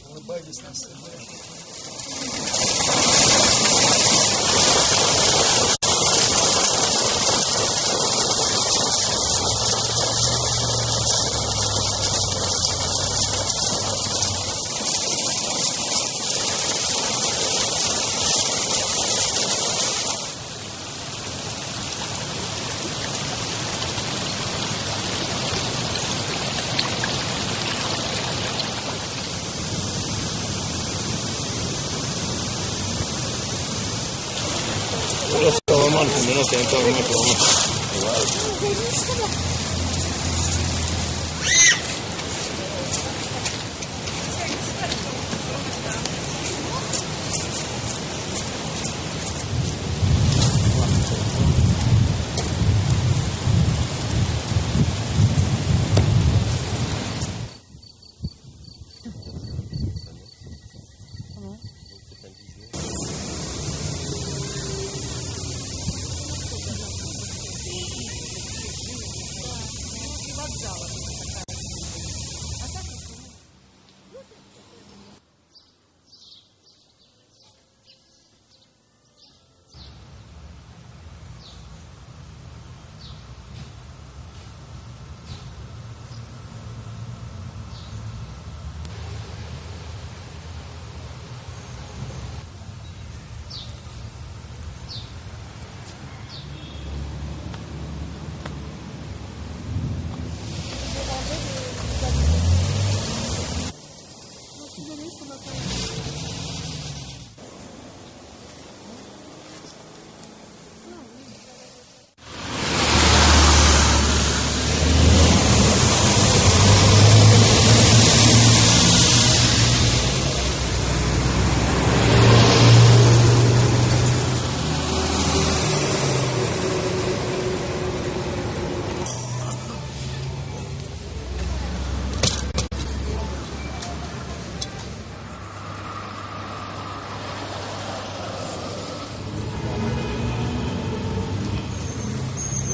Улыбайтесь на себя. Menos que dentro de un metro.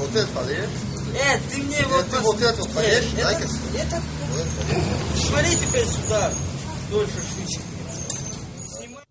Вот этот подаешь? Ты мне вот... Ты вот этот подаешь? Дай-ка. Это? Смотри теперь сюда. Дольше швичек. Снимай.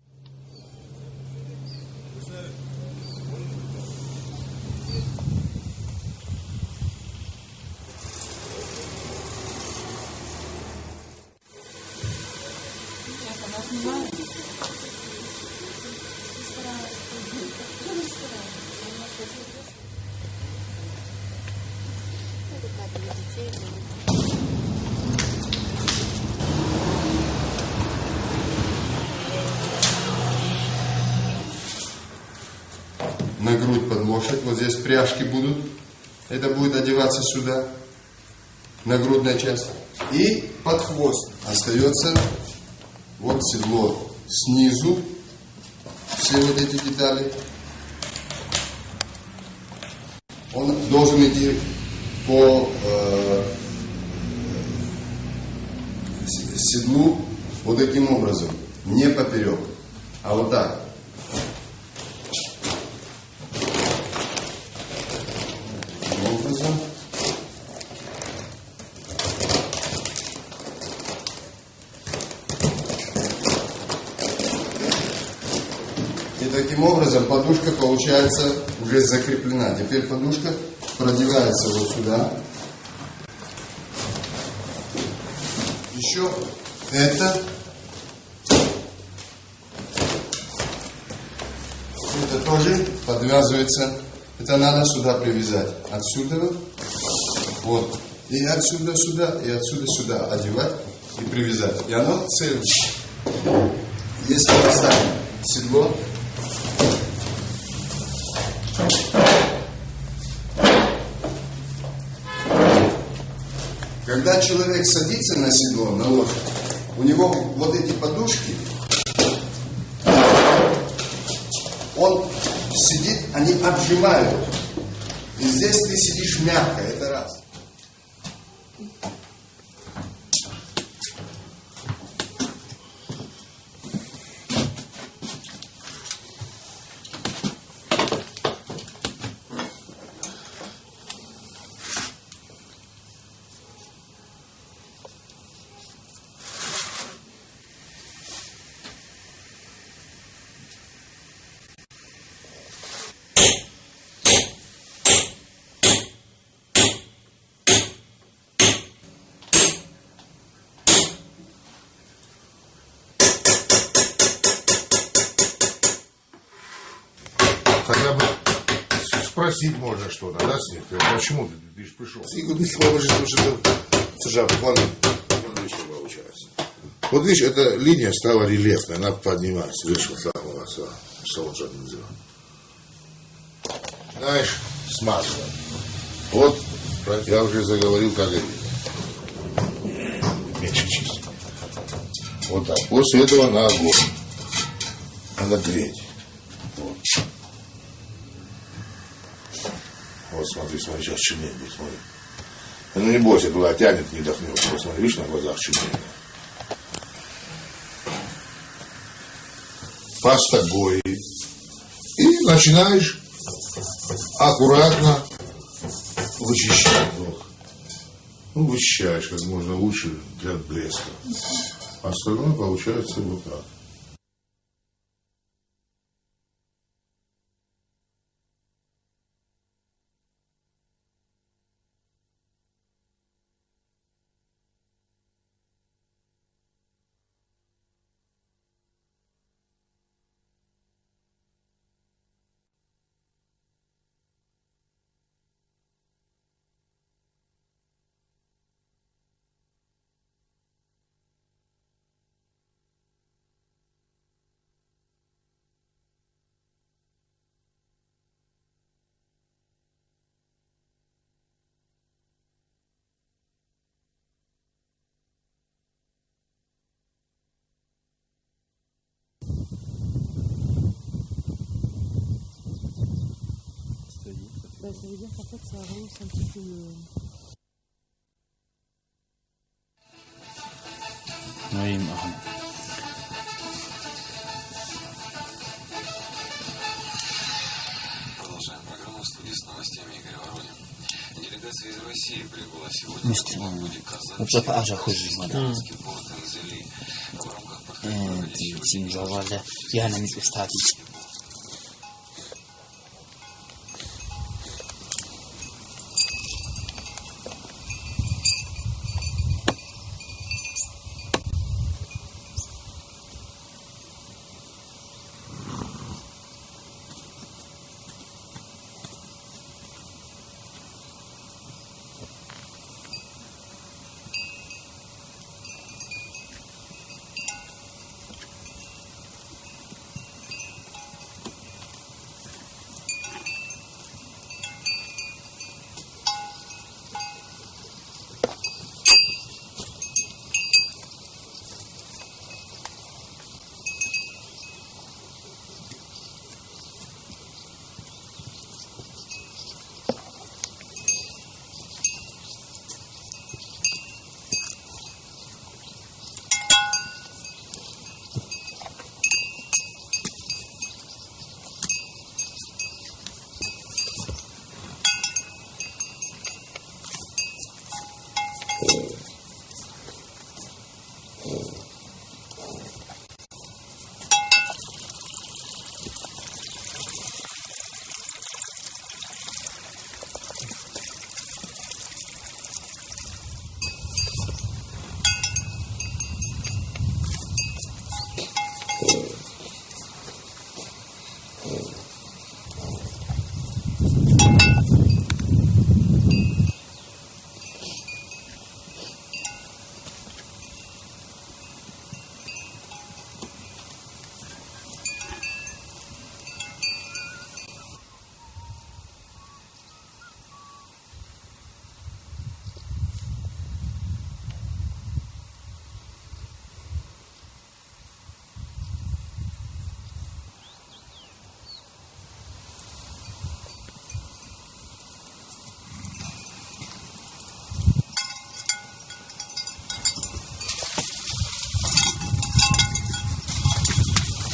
На грудь под лошадь, вот здесь пряжки будут. Это будет одеваться сюда. нагрудная часть. И под хвост остается вот седло снизу, все вот эти детали. Он должен идти по седлу вот таким образом, не поперек, а вот так. Таким образом. И таким образом подушка получается уже закреплена. Теперь подушка продевается вот сюда. Еще это тоже подвязывается. Это надо сюда привязать. Отсюда вот. И отсюда сюда, и отсюда сюда одевать и привязать. И оно целое. Если поставим седло, когда человек садится на седло, на лошадь, у него вот эти подушки, он сидит, они обжимают. И здесь ты сидишь мягко, это раз. Хотя бы спросить можно что-то, да, с них? Почему ты же пришел? Отлично получается. Вот видишь, эта линия стала рельефной, она поднимается. Видишь, вот так у нас, знаешь, смазано. Вот, я уже заговорил, как это. Меньше чистить. Вот так. После этого на огонь. Надо греть. Вот. Вот смотри, сейчас чумение будет, смотри. Ну не бойся, туда тянет, не дохнет. Вот смотри, видишь, на глазах чумение. Паста гои. И начинаешь аккуратно вычищать. Вот. Ну, вычищаешь как можно лучше для блеска. Остальное получается вот так. Ça veut dire qu'en fait ça rehausse un petit peu le... Наим Ахмед. Продолжаем программу в студии с новостями Игорь Воронин. Делегация из России прибыла сегодня в городе Казань. Казанский порт Энзели. В рамках подхода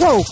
Go!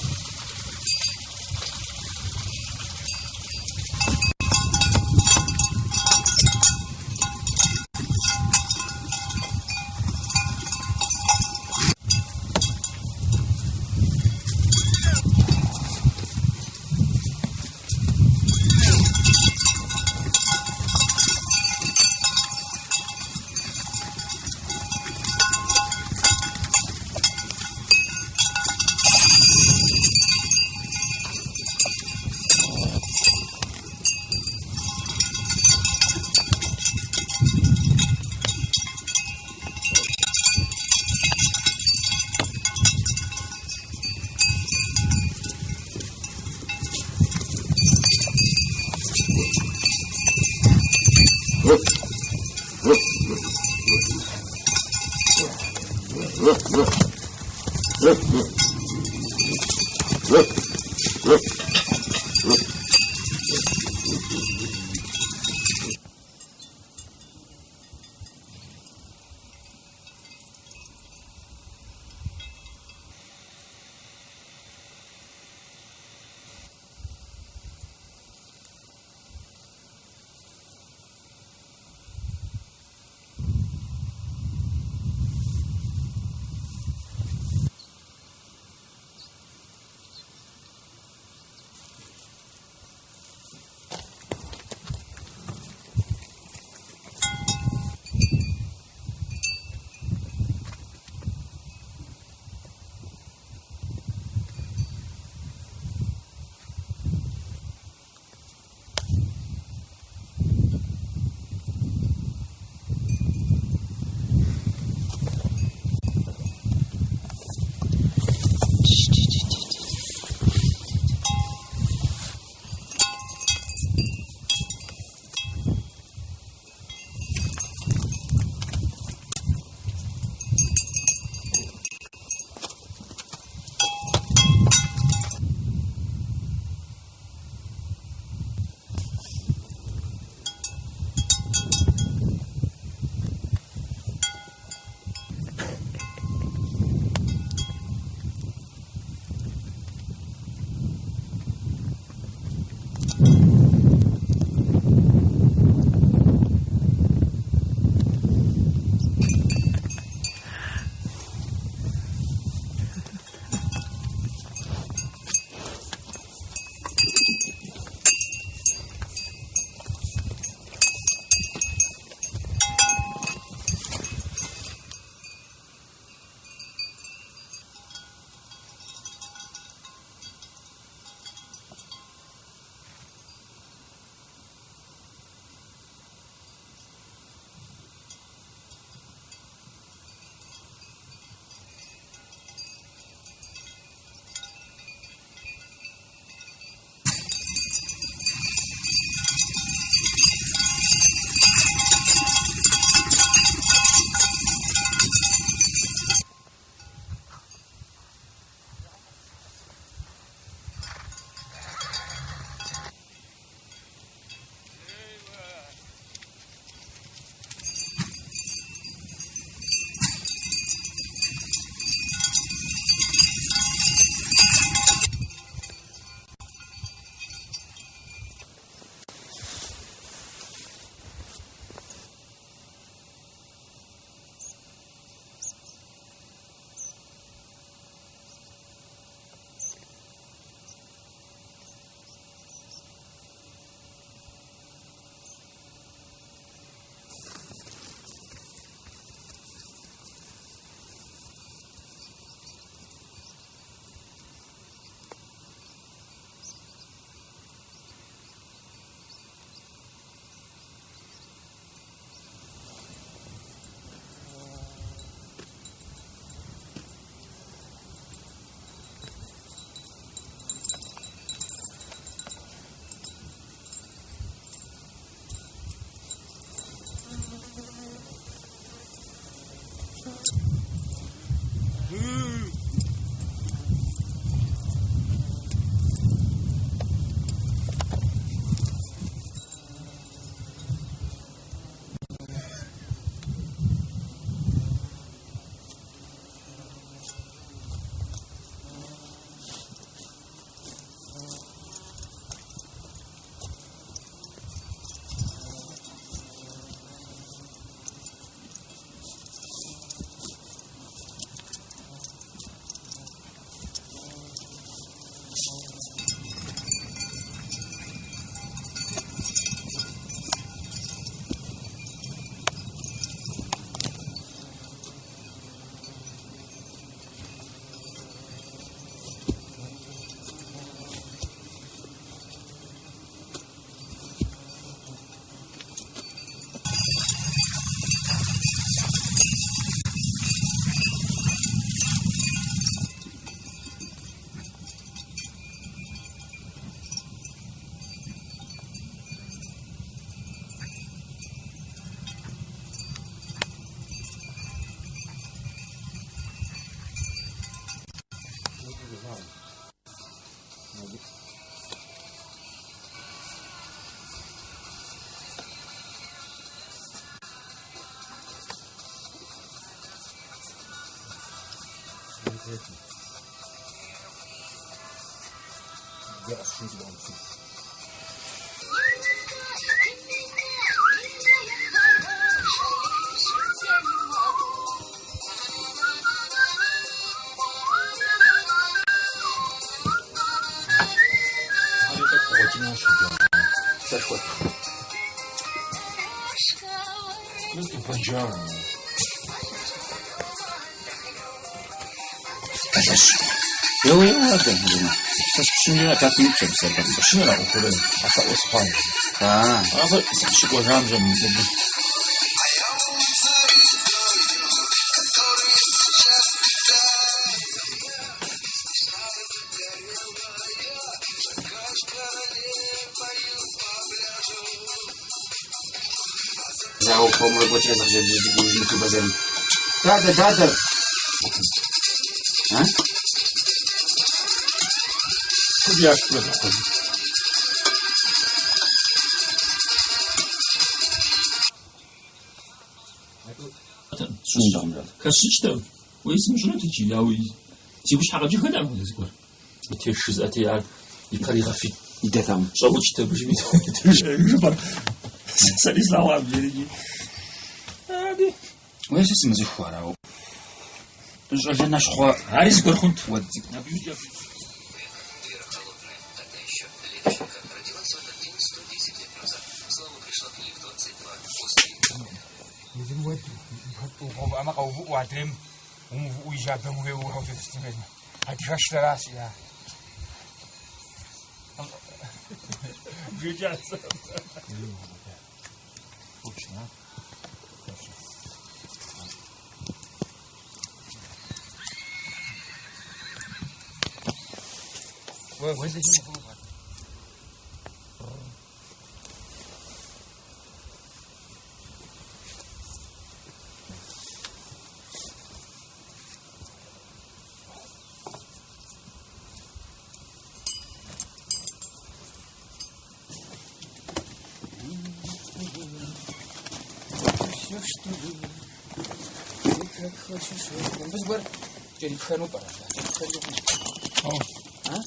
여기 왔던 거구나. 사십신이나 다 수입점 있었다. 신으라고 그래. 아까 오스파이. 아, 알아서 삽시고 사람 좀 за ухом рабочая захождение нужно базарить. Да. А? 소비할 필요가 없고.可是的，为什么说那这治疗为？几乎下个就很难的这个，一天是啊，天啊，一看你还肥， 이때 там. 稍微吃的不是没得，是吧？啥里啥玩意儿？啊，对， 왜 했으면 좋아라고. 그래서 наш хва. 아리스 그렇군. Вот. Тогда еще Левченко родилась в этот день 110 лет назад. Слава пришла к ней в 22 после... ama ka uvu watem umu uija damu he u hausa stimen ati hashtarasi ya Бюджет. 왜 대신 먹고 가 что ли? Ты как хочешь. Без гор. Jadi khanu para. Oh. Hah?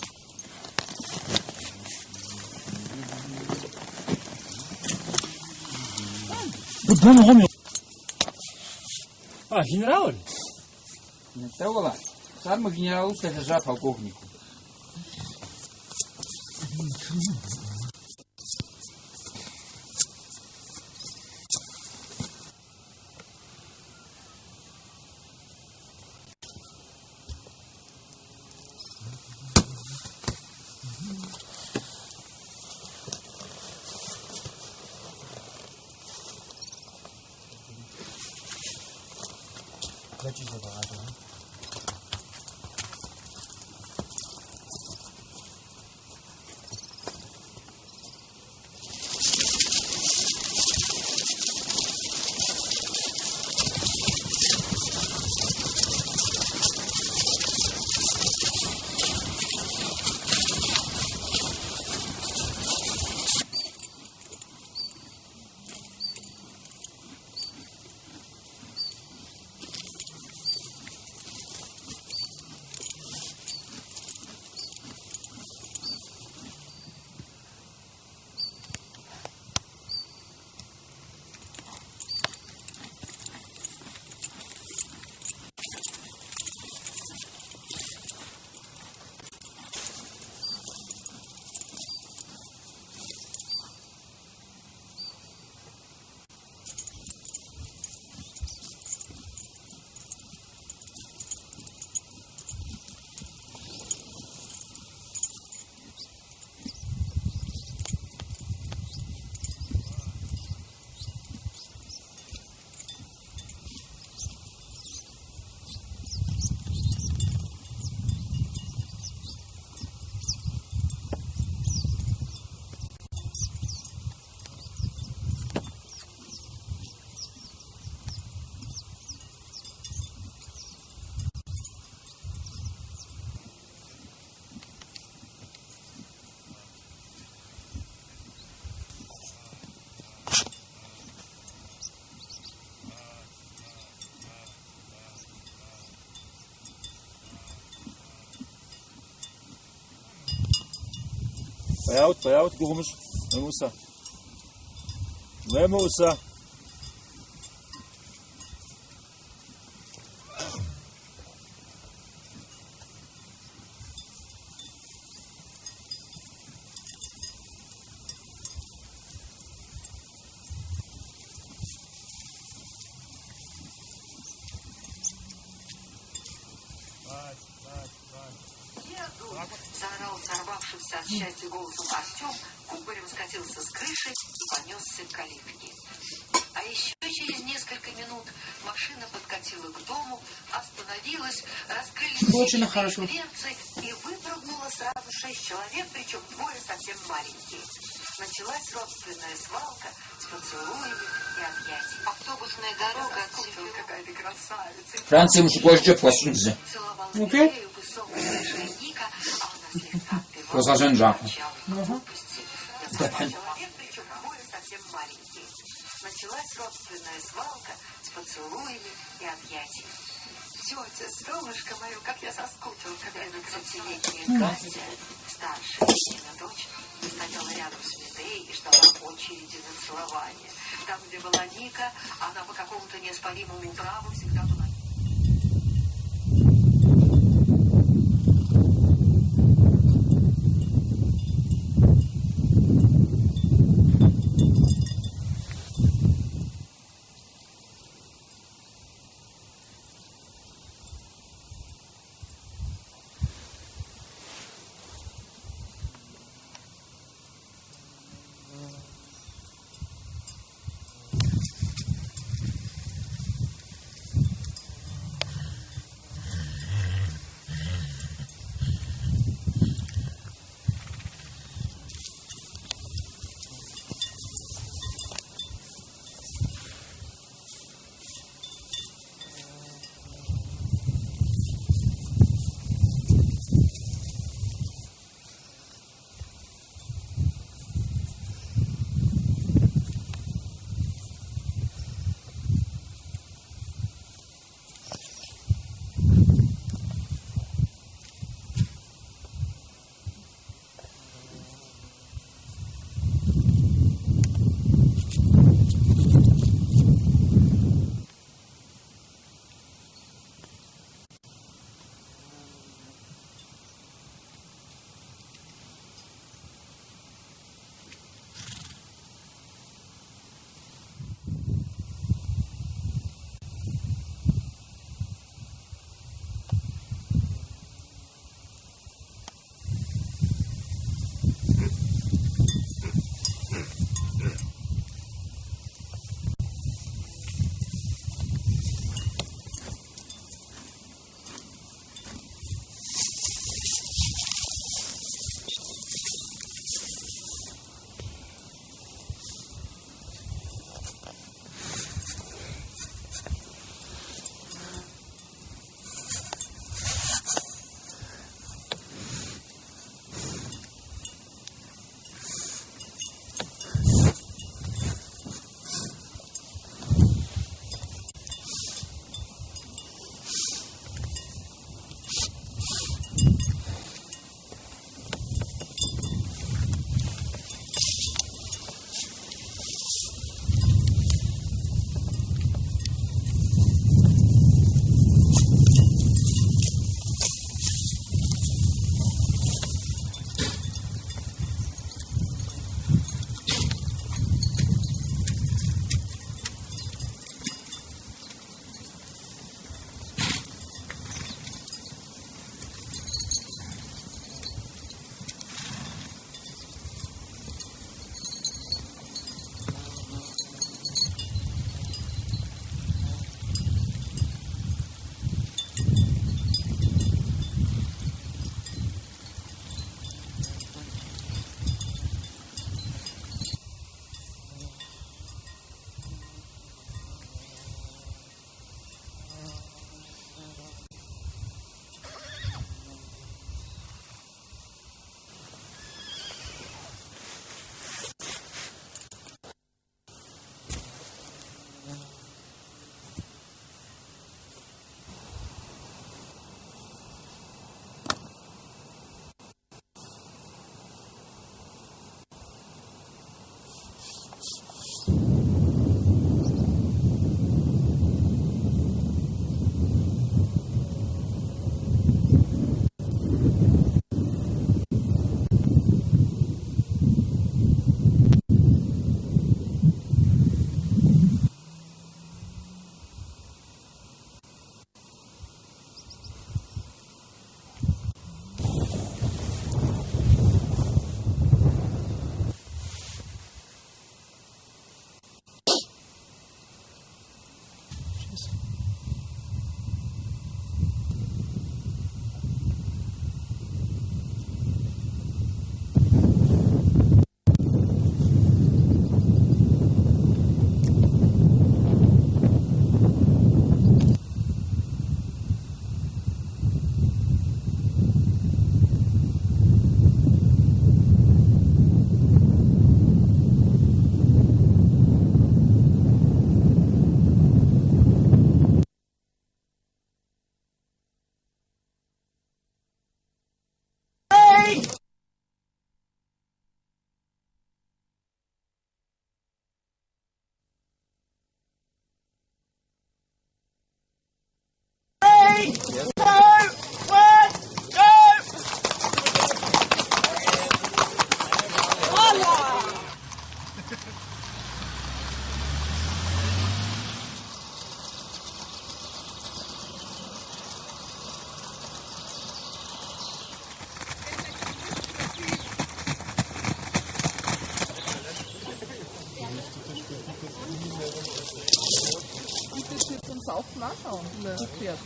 Bukan homo. Ah, генерал? Не того. Сам генерал сажа полковнику. 같이 잡아가지고 Payaut, gurumuş. Memusa. Memusa. Заорал сорвавшимся от счастья голосом Артем, кубарем скатился с крыши и понесся к калитке. А еще через несколько минут машина подкатила к дому, остановилась, раскрылись все дверцы и выпрыгнуло сразу 6 человек, причем 2 совсем маленькие. Началась родственная свалка с поцелуями и объятиями. Автобусная дорога отсюда какая-то красавица. Франция мужской же посунься. Целовал шею высокая рыжая Ника, а она слегка отпевала. Розаженжа. Человек, причем 2 совсем маленькие. Началась родственная свалка с поцелуями и объятиями. Тетя, солнышко мое, как я соскучилась, когда эта 30-летняя Катя, старшая Нина дочь, стояла рядом с Медеей и ждала очереди на целование. Там, где была Ника, она по какому-то неоспоримому праву всегда была.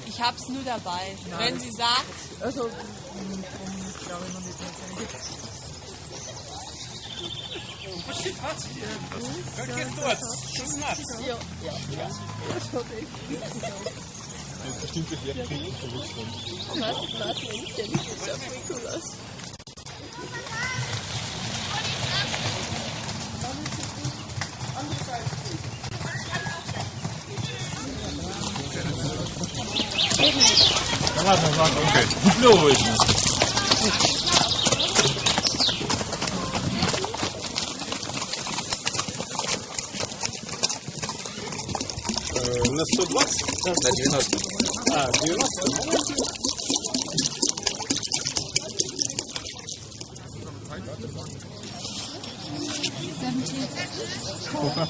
Ich hab's nur dabei. Wenn sie sagt. Also, glaube ich noch nicht. Ладно, окей. Выплевывает. На 120? На 90. А, 90? Сколько?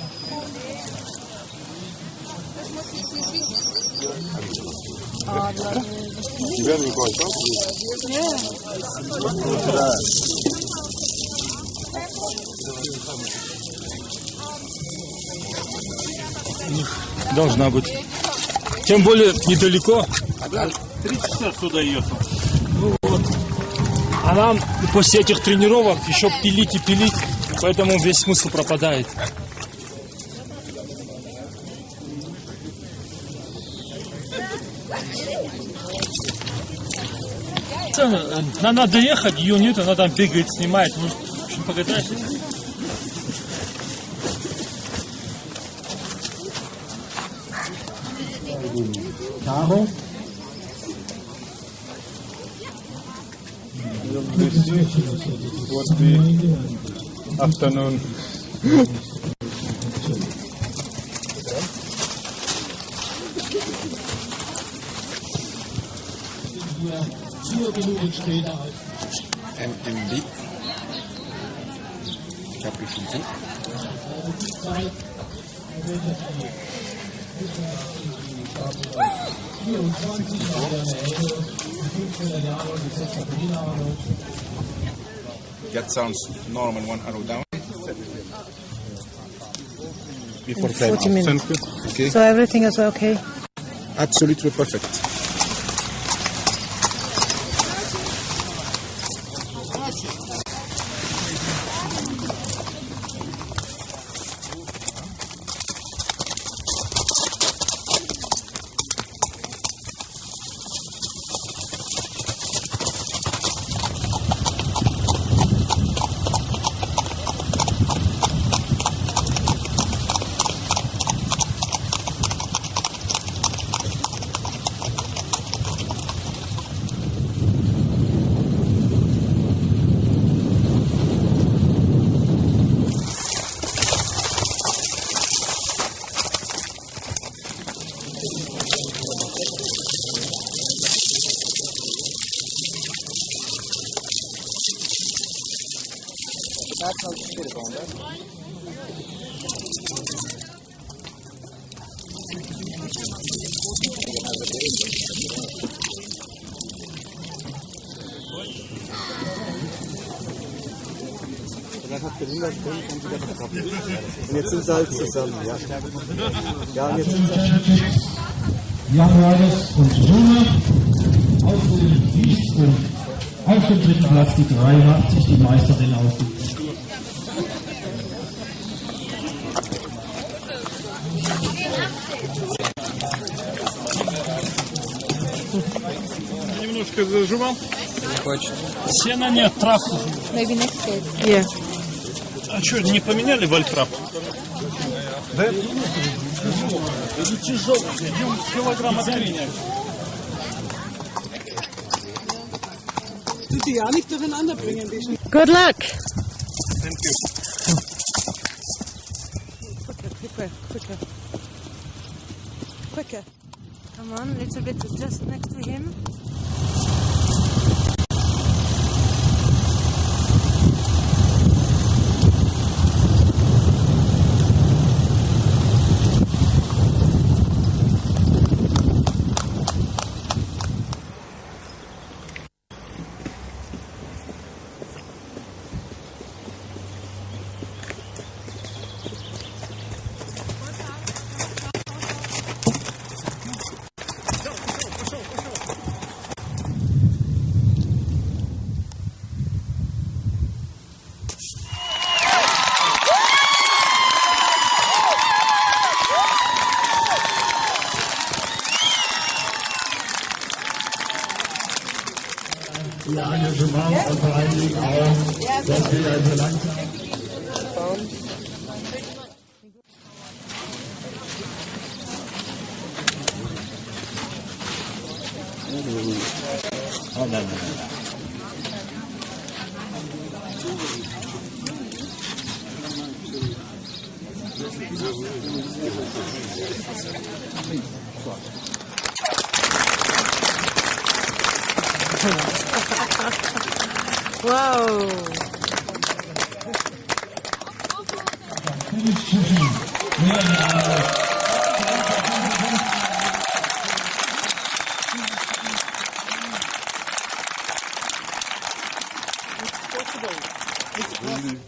Тебя не хватит? Должна быть. Тем более недалеко. 3 часа отсюда ехал. Ну вот. А нам после этих тренировок еще пилить и пилить, поэтому весь смысл пропадает. Надо доехать, ее нет, она там бегает, снимает. Может, в общем, покатайся. Caro? What the afternoon? MMB. Capriccio. That sounds normal, 1 arrow down. Before time 40 minutes. Okay. So everything is okay? Absolutely perfect. Und jetzt sind sie halt zusammen, ja. Ja, und jetzt sind sie. Jan Rades und Juna auf dem Wies und auf dem 3. Platz die 3 macht sich die Meisterin aus. Немножко зажимал. Не хочет. Сена нет, травку. Maybe next day. Yeah. А что, не поменяли вольфрап? Да? Это тяжело. Идем килограмма 3. Good luck. Thank you. Quicker. Come Come on, a little bit just next to him. Ihr Engagement und vor allen Dingen auch, dass wir also langsam. Oh, nein, nein, nein. Wow.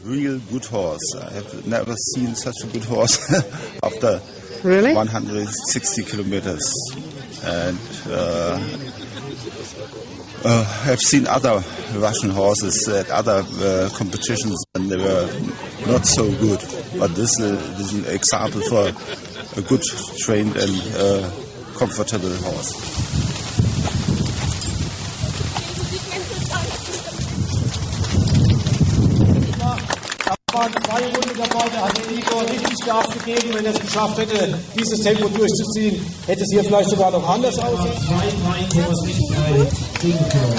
Real good horse. I have never seen such a good horse after Really? 160 kilometers. And I've seen other Russian horses at other competitions, and they were not so good. But this is an example for a good trained and comfortable horse. Waren 2 Runden dabei, da hat Igor richtig Gas gegeben. Wenn er es geschafft hätte, dieses Tempo durchzuziehen, hätte es hier vielleicht sogar noch anders aussehen. 2,63 Gegentor.